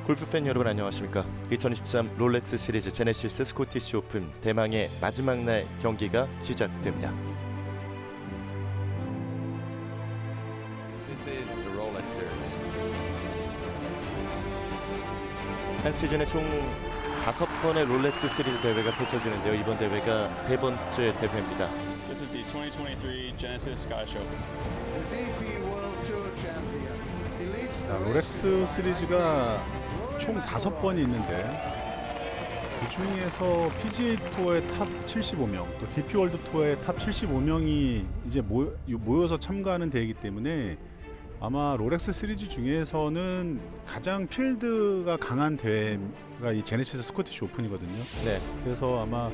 골프 팬 여러분 안녕하십니까? 2023 롤렉스 시리즈 제네시스 스코티시 오픈 대망의 마지막 날 경기가 시작됩니다. This is the Rolex Series. 한 시즌에 총 5번의 롤렉스 시리즈 대회가 펼쳐지는데요. 이번 대회가 3번째 대회입니다. This is the 2023 Genesis Scottish Open. 자, 롤렉스 시리즈가 총 5번이 있는데 그 중에서 PGA 투어의 탑 75명, 또 DP 월드 투어의 탑 75명이 이제 모여서 참가하는 대회이기 때문에 아마 롤렉스 시리즈 중에서는 가장 필드가 강한 대회가 이 제네시스 스코티시 오픈이거든요. 네. 그래서 아마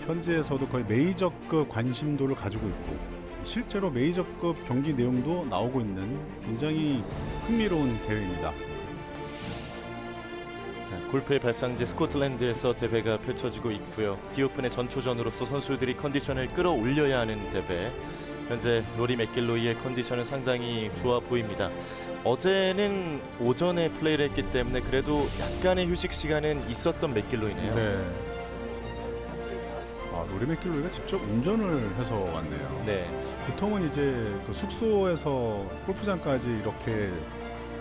현지에서도 거의 메이저급 관심도를 가지고 있고 실제로 메이저급 경기 내용도 나오고 있는 굉장히 흥미로운 대회입니다. 자, 골프의 발상지 스코틀랜드에서 대회가 펼쳐지고 있고요. 디오픈의 전초전으로서 선수들이 컨디션을 끌어올려야 하는 대회. 현재 로리 맥길로이의 컨디션은 상당히 좋아 보입니다. 어제는 오전에 플레이를 했기 때문에 그래도 약간의 휴식 시간은 있었던 맥길로이네요. 네. 로리 맥길로이가 직접 운전을 해서 왔네요. 네. 보통은 이제 그 숙소에서 골프장까지 이렇게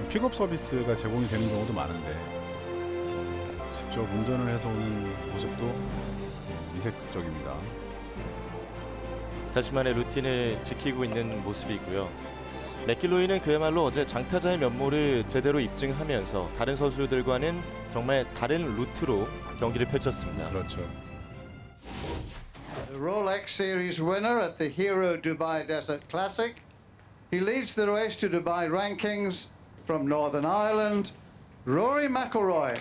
픽업 서비스가 제공이 되는 경우도 많은데 직접 운전을 해서 오는 모습도 이색적입니다. 자신만의 루틴을 지키고 있는 모습이고요. 맥길로이는 그야말로 어제 장타자의 면모를 제대로 입증하면서 다른 선수들과는 정말 다른 루트로 경기를 펼쳤습니다. 그렇죠. The Rolex Series winner at the Hero Dubai Desert Classic. He leads the race to Dubai rankings from Northern Ireland, Rory McIlroy.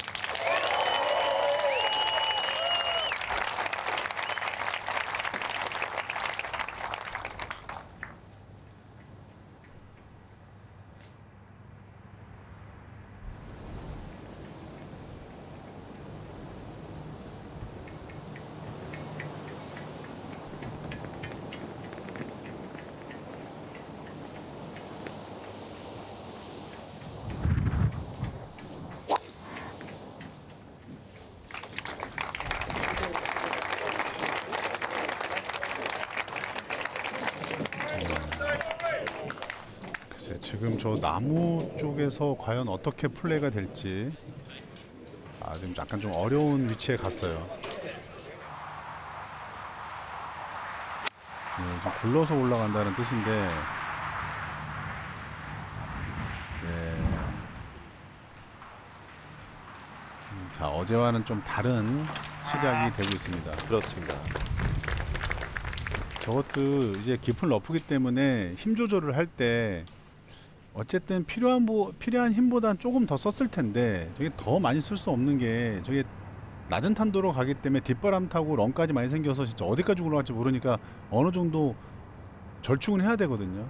지금 저 나무 쪽에서 과연 어떻게 플레이가 될지 지금 약간 좀 어려운 위치에 갔어요. 네, 지금 굴러서 올라간다는 뜻인데 네. 자, 어제와는 좀 다른 시작이 되고 있습니다. 그렇습니다. 저것도 이제 깊은 러프기 때문에 힘 조절을 할 때 어쨌든 필요한 힘보다는 조금 더 썼을 텐데 저게 더 많이 쓸 수 없는 게 저게 낮은 탄도로 가기 때문에 뒷바람 타고 런까지 많이 생겨서 진짜 어디까지 올라갈지 모르니까 어느 정도 절충은 해야 되거든요.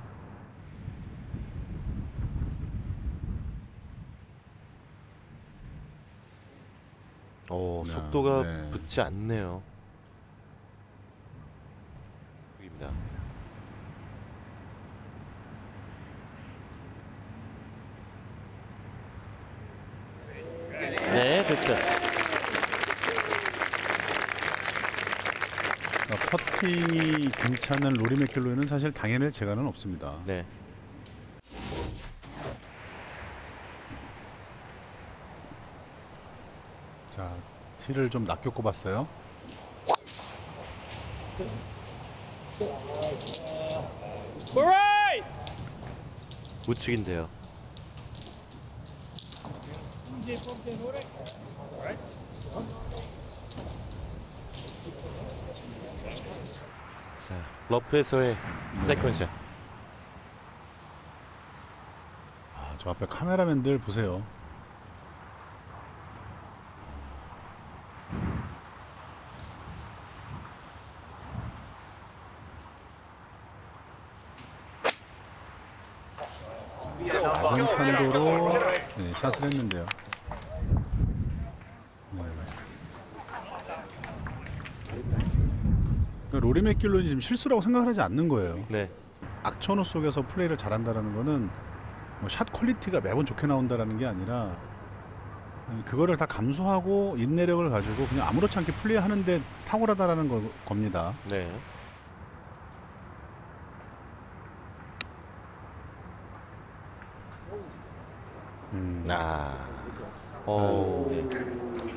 속도가 네. 붙지 않네요. 여기입니다. 네, 됐어요. 퍼팅이 괜찮은 로리 맥길로이는 사실 당해낼 재간은 없습니다. 네. 자, 티를 좀 낮게 꼽았어요. 우측인데요. 자, 러프에서의 세컨샷. 저 앞에 카메라맨들 보세요. 낮은 탄도로 네, 샷을 했는데요. 네. 로리 맥길로이는 지금 실수라고 생각하지 않는 거예요. 네. 악천후 속에서 플레이를 잘한다라는 거는 뭐 샷 퀄리티가 매번 좋게 나온다라는 게 아니라 그거를 다 감수하고 인내력을 가지고 그냥 아무렇지 않게 플레이하는데 탁월하다라는 겁니다. 네.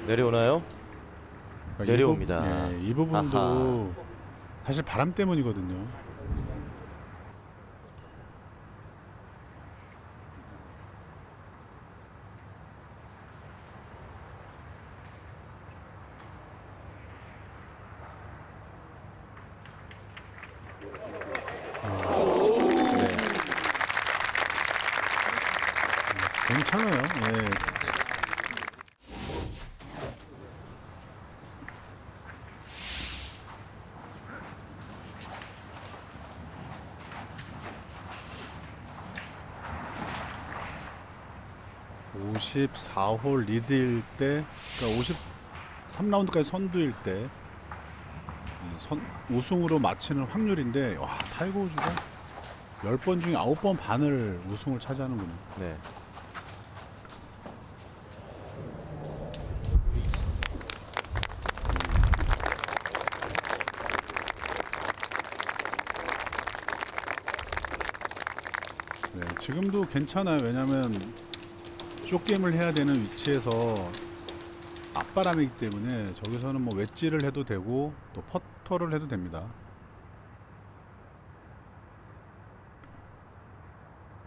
내려오나요? 그러니까 내려옵니다. 이 부분도 아하. 사실 바람 때문이거든요. 네. 괜찮아요. 예. (54홀) 리드일 때, 그러니까 53라운드까지 선두일 때 우승으로 마치는 확률인데, 와, 타이거 우즈가 10번 중에 9번 반을 우승을 차지하는군요. 네. 네, 지금도 괜찮아요. 왜냐하면 쇼게임을 해야 되는 위치에서 앞바람이기 때문에 저기서는 뭐 웨지를 해도 되고 또 퍼터를 해도 됩니다.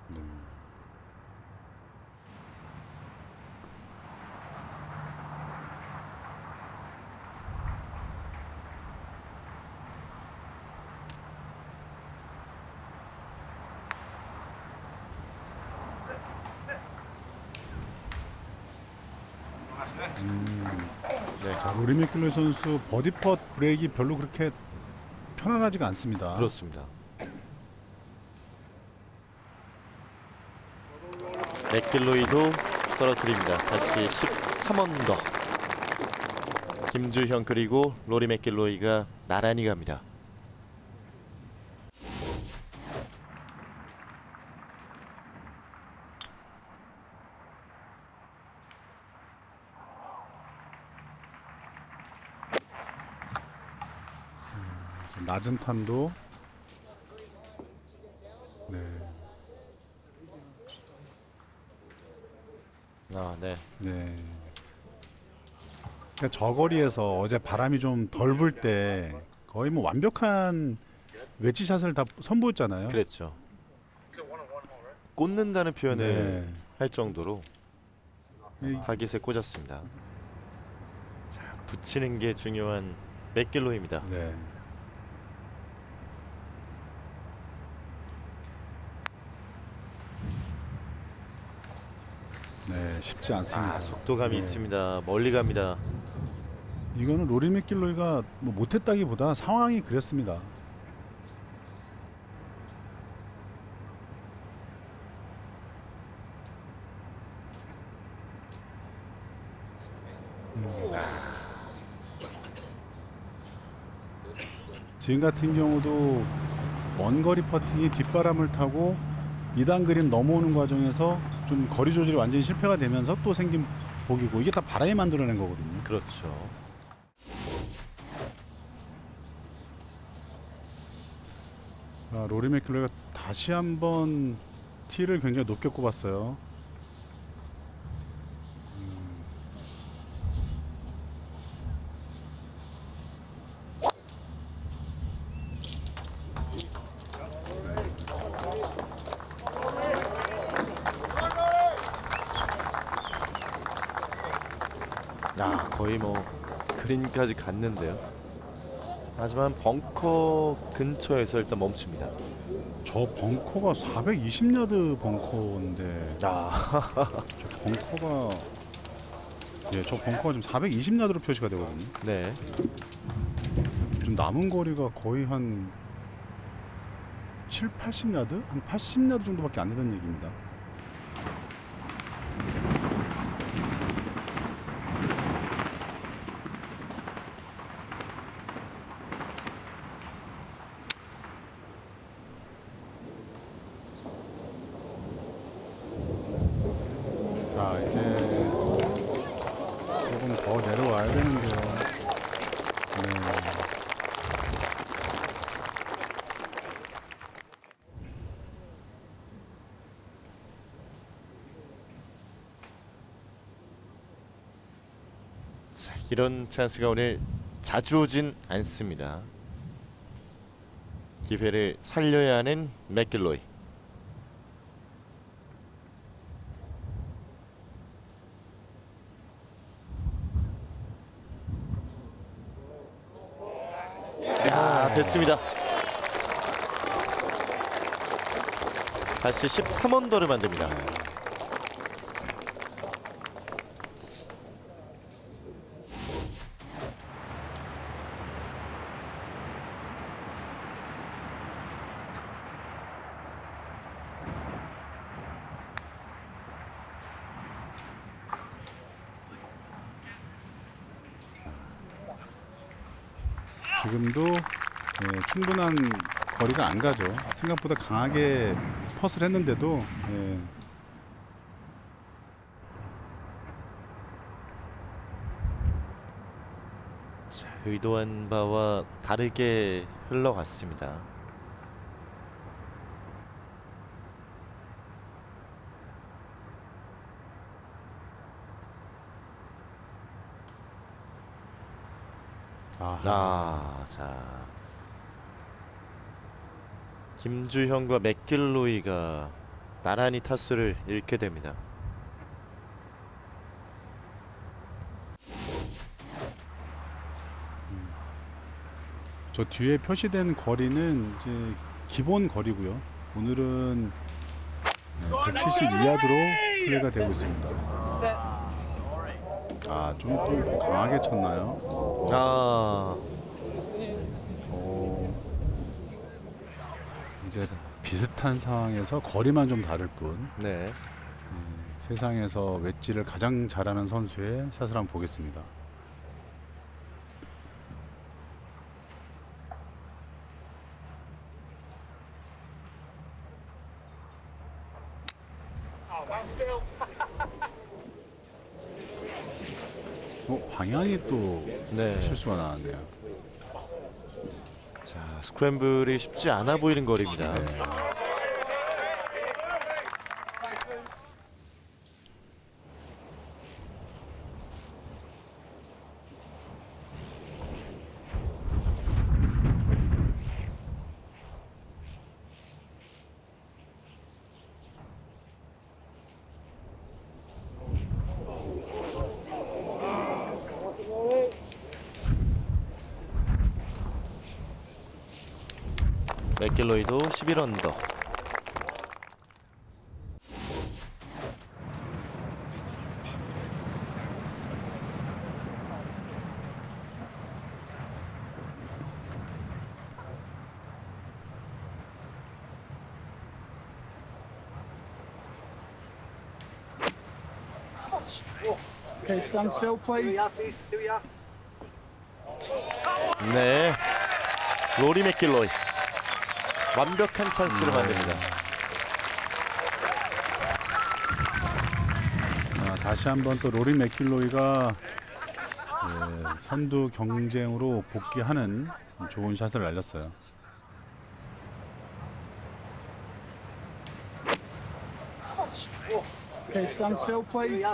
네. 네. 자, 로리 맥길로이 선수 버디 펫 브레이크 별로 그렇게 편안하지가 않습니다. 그렇습니다. 맥길로이도 떨어뜨립니다. 다시 13언더. 김주형 그리고 로리 맥길로이가 나란히 갑니다. 낮은 탄도. 네. 네. 네. 그러니까 저 거리에서 어제 바람이 좀 덜 불 때 거의 뭐 완벽한 웨지샷을 다 선보였잖아요. 그랬죠. 꽂는다는 표현을 네. 할 정도로 이- 타깃에 꽂았습니다. 자, 붙이는 게 중요한 맥길로이입니다. 네. 네, 쉽지 않습니다. 속도감이 네. 있습니다. 멀리 갑니다. 이거는 로리 맥길로이가 뭐 못했다기보다 상황이 그랬습니다. 지금 같은 경우도 먼 거리 퍼팅이 뒷바람을 타고 2단 그림 넘어오는 과정에서 좀 거리 조절이 완전히 실패가 되면서 또 생긴 복이고, 이게 다 바람이 만들어낸 거거든요. 그렇죠. 로리 맥킬로이가 다시 한번 티를 굉장히 높게 꼽았어요. 거의 뭐 그린까지 갔는데요. 하지만 벙커 근처에서 일단 멈춥니다. 저 벙커가 420야드 벙커인데, 저 벙커가, 예, 저 벙커가 지금 420야드로 표시가 되거든요. 네. 좀 남은 거리가 거의 한 7, 80야드? 한 80야드 정도밖에 안 된다는 얘기입니다. 자, 이제 조금 더 내려와야 되는데요. 네. 자, 이런 찬스가 오늘 자주 오진 않습니다. 기회를 살려야 하는 맥길로이. 야, 됐습니다. 다시 13언더를 만듭니다. 지금도 충분한 거리가 안 가죠. 생각보다 강하게 펫을 했는데도 자, 의도한 바와 다르게 흘러갔습니다. 자, 김주형과 맥길로이가 나란히 타수를 잃게 됩니다. 저 뒤에 표시된 거리는 이제 기본 거리고요. 오늘은 172야드로 플레이가 되고 있습니다. 좀 또 강하게 쳤나요? 이제 비슷한 상황에서 거리만 좀 다를 뿐. 네. 세상에서 웨지를 가장 잘하는 선수의 샷을 한번 보겠습니다. 방향이 또 네. 실수가 나왔네요. 자, 스크램블이 쉽지 않아 보이는 거리입니다. 네. 맥길로이도 11언더. Okay, stand still, please. 네. 로리 맥길로이. 완벽한 찬스를 만듭니다. 다시 한번 또 로리 맥길로이가 선두 경쟁으로 복귀하는 좋은 샷을 날렸어요. Okay, stand still, please.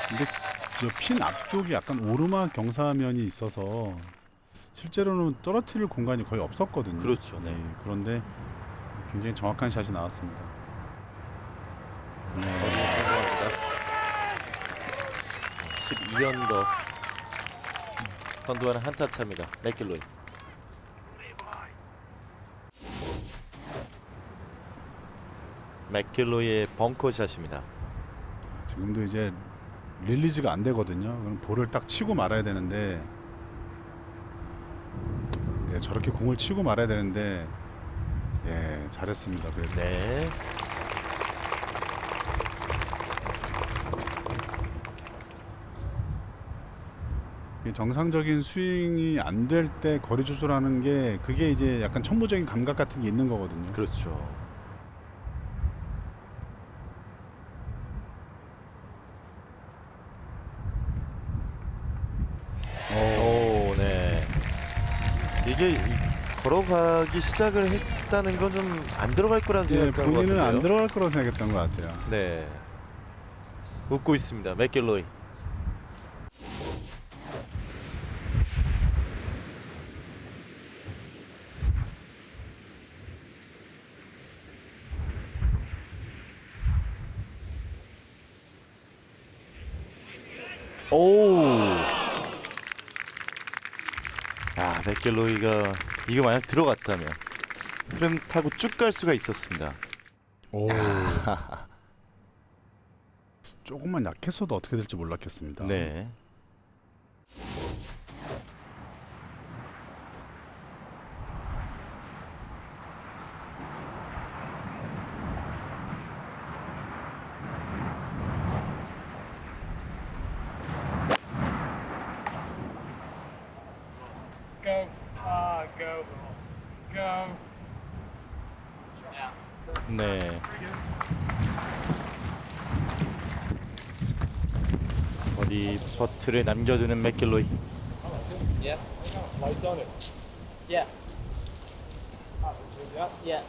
근데 저 핀 앞쪽이 약간 오르막 경사면이 있어서 실제로는 떨어뜨릴 공간이 거의 없었거든요. 그렇죠. 네. 그런데 굉장히 정확한 샷이 나왔습니다. 거리에 성공합니다. 12언더. 선두와는 한타 차입니다. 맥길로이. 맥길로이의 벙커샷입니다. 지금도 이제 릴리즈가 안 되거든요. 그럼 볼을 딱 치고 말아야 되는데, 저렇게 공을 치고 말아야 되는데, 잘했습니다. 그래도. 네. 정상적인 스윙이 안 될 때 거리 조절하는 게 그게 이제 약간 천부적인 감각 같은 게 있는 거거든요. 그렇죠. 이게 걸어가기 시작을 했다는 건 좀 안 들어갈 거라는 예, 생각한 것 본인은 같은데요. 안 들어갈 거라고 생각했던 것 같아요. 네. 웃고 있습니다. 맥길로이. 오. 아, 맥길로이가 이거 만약 들어갔다면 흐름 타고 쭉 갈 수가 있었습니다. 오. 조금만 약했어도 어떻게 될지 몰랐겠습니다. 네. Go. Go. Go. 네. 어디 퍼트를 남겨두는 맥길로이. Yeah. Lights on it. Yeah. Yeah.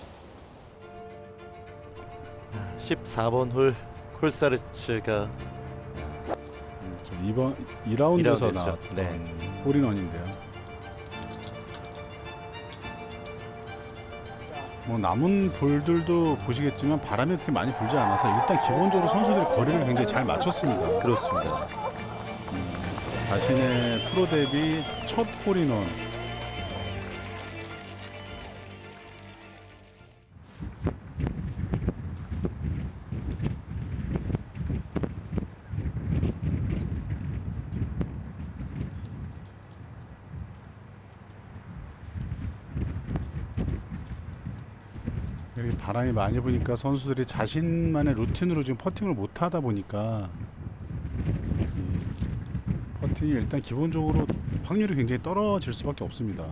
14번 홀 콜사르츠가 저 이번 2라운드에서 2라운드였죠. 나왔던 네. 홀인원인데요. 뭐 남은 볼들도 보시겠지만 바람이 그렇게 많이 불지 않아서 일단 기본적으로 선수들이 거리를 굉장히 잘 맞췄습니다. 그렇습니다. 자신의 프로 데뷔 첫 홀인원. 이렇게 바람이 많이 부니까 선수들이 자신만의 루틴으로 지금 퍼팅을 못 하다 보니까 퍼팅이 일단 기본적으로 확률이 굉장히 떨어질 수밖에 없습니다.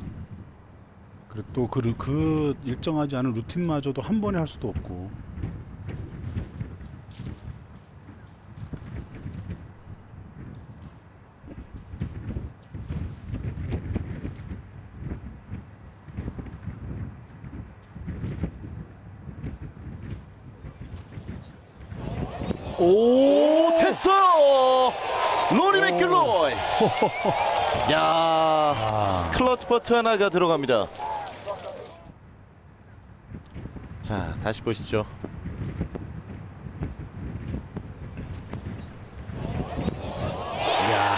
그리고 또 그 일정하지 않은 루틴마저도 한 번에 할 수도 없고. 오, 됐어요. 로리 맥길로이. 야, 클러치 퍼트 하나가 들어갑니다. 자, 다시 보시죠. 야.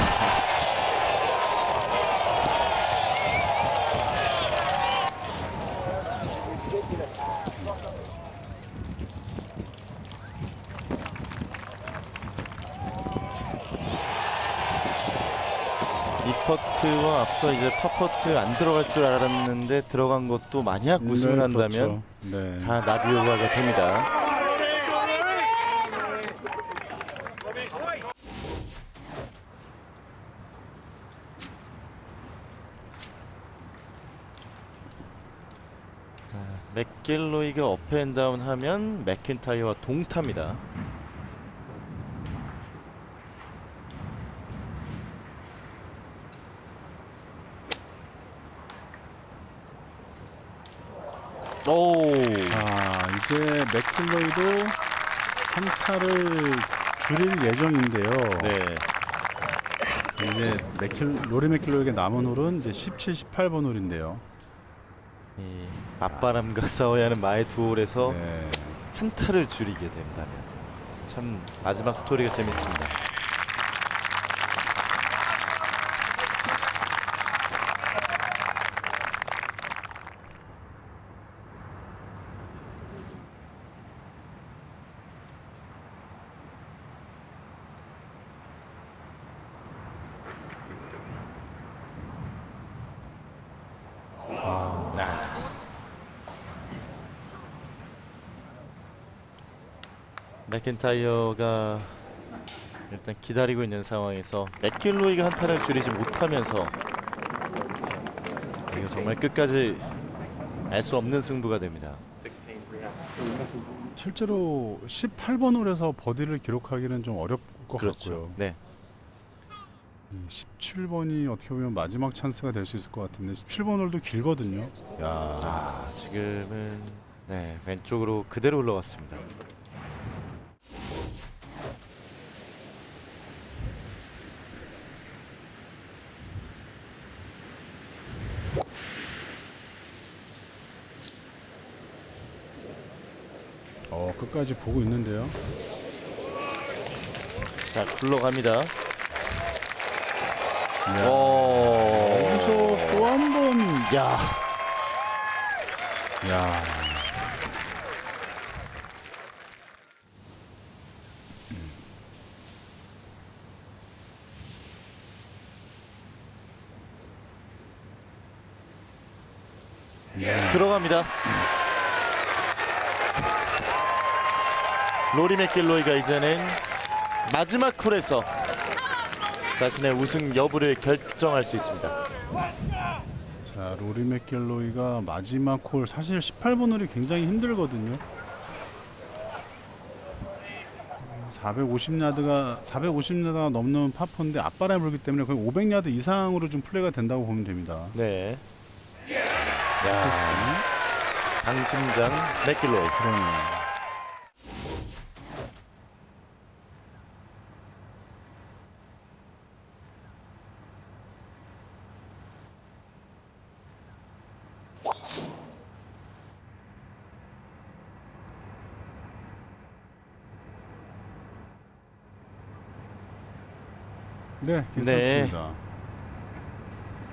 이 퍼트와 앞서 이제 팝퍼트 안 들어갈 줄 알았는데 들어간 것도 만약 우승을 한다면 그렇죠. 네. 다 나비효과가 됩니다. 자, 맥길로이가 업앤다운 하면 맥킨타이어와 동타입니다. 오. 이제 맥킬로이도 한 타를 줄일 예정인데요. 네. 이제 로리 맥킬로이에게 남은 홀은 이제 17, 18번 홀인데요. 이 맞바람과 싸워야 하는 마의 두 홀에서 네. 한 타를 줄이게 된다면 참 마지막 스토리가 재밌습니다. 맥킨타이어가 일단 기다리고 있는 상황에서 맥길로이가 한 타를 줄이지 못하면서 이거 정말 끝까지 알 수 없는 승부가 됩니다. 실제로 18번 홀에서 버디를 기록하기는 좀 어려울 것 그렇죠. 같고요. 네. 17번이 어떻게 보면 마지막 찬스가 될 수 있을 것 같은데 17번 홀도 길거든요. 야, 아, 지금은 네, 왼쪽으로 그대로 흘러갔습니다. 끝까지 보고 있는데요. 자, 굴러갑니다. 여기서 또 한 번. 야, 야. 들어갑니다. 로리 맥길로이가 이제는 마지막 홀에서 자신의 우승 여부를 결정할 수 있습니다. 자, 로리 맥길로이가 마지막 홀 사실 18번 홀이 굉장히 힘들거든요. 450야드가 넘는 파포인데 앞바람이 불기 때문에 거의 500야드 이상으로 좀 플레이가 된다고 보면 됩니다. 네. 야, 강심장 맥길로이. 그러네요. 네, 괜찮습니다.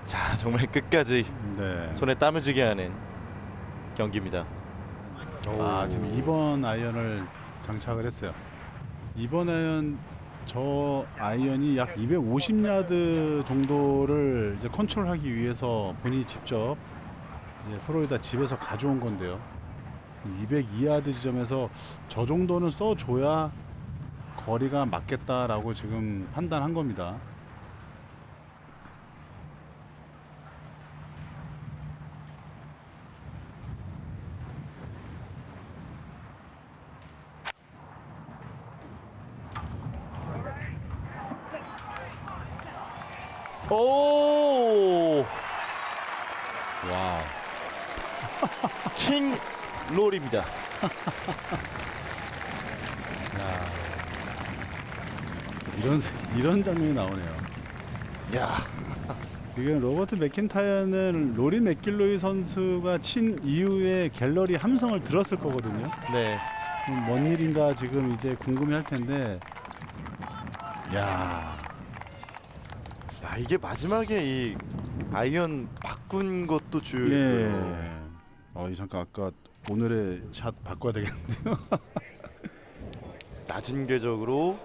자, 정말 끝까지 네. 손에 땀을 쥐게 하는 경기입니다. 지금 2번 아이언을 장착을 했어요. 2번 아이언, 저 아이언이 약 250야드 정도를 이제 컨트롤하기 위해서 본인이 직접 이제 프로에다 집에서 가져온 건데요. 202야드 지점에서 저 정도는 써줘야 거리가 맞겠다라고 지금 판단한 겁니다. 오, 와우. 킹 롤입니다. 이런 장면이 나오네요. 야, 지금 로버트 맥킨타이어는 로리 맥길로이 선수가 친 이후에 갤러리 함성을 들었을 거거든요. 네. 뭔 일인가 지금 이제 궁금해할 텐데, 야, 이게 마지막에 이 아이언 바꾼 것도 주요했고요. 이 잠깐 아까 오늘의 샷 바꿔야 되겠는데요. 낮은 궤적으로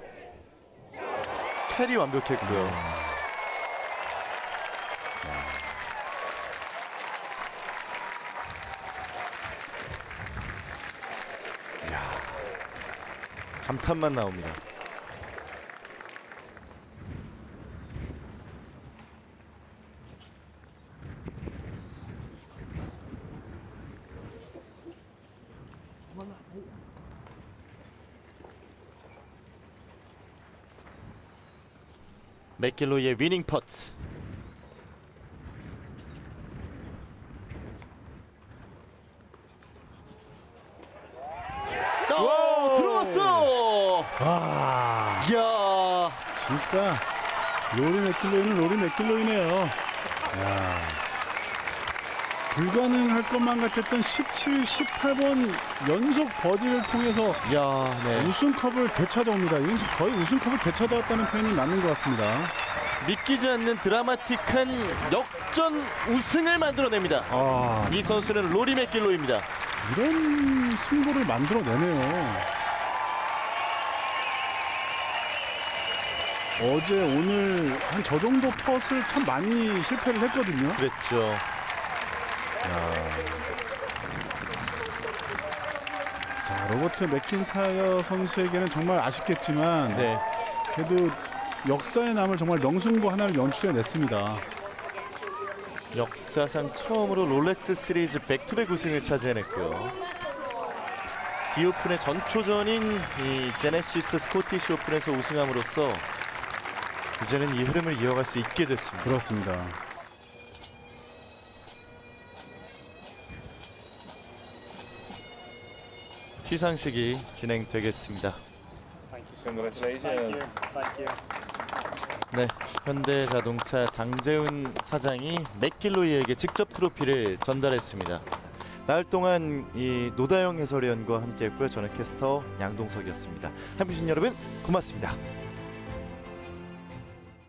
캐리 완벽했고요. 감탄만 나옵니다. 맥길로이의 위닝 퍼트. 오, 들어갔어. 이야, 진짜 로리 맥길로이는 로리 맥길로이네요. 야, 불가능할 것만 같았던 17, 18번 연속 버디를 통해서 야, 네. 우승컵을 되찾아옵니다. 이건 거의 우승컵을 되찾아왔다는 표현이 맞는 것 같습니다. 믿기지 않는 드라마틱한 역전 우승을 만들어냅니다. 이 선수는 로리 맥길로이입니다. 이런 승부를 만들어내네요. 어제 오늘 한 저 정도 펫을 참 많이 실패를 했거든요. 그랬죠. 자, 로버트 맥킨타이어 선수에게는 정말 아쉽겠지만 네. 그래도 역사에 남을 정말 명승부 하나를 연출해냈습니다. 역사상 처음으로 롤렉스 시리즈 백투백 우승을 차지해냈고요. 디오픈의 전초전인 이 제네시스 스코티시 오픈에서 우승함으로써 이제는 이 흐름을 이어갈 수 있게 됐습니다. 그렇습니다. 시상식이 진행되겠습니다. Congratulations. 네, 현대자동차 장재훈 사장이 맥길로이에게 직접 트로피를 전달했습니다. 나흘 동안 이 노다영 해설위원과 함께했고요. 저는 캐스터 양동석이었습니다. 함께해 주신 여러분 고맙습니다.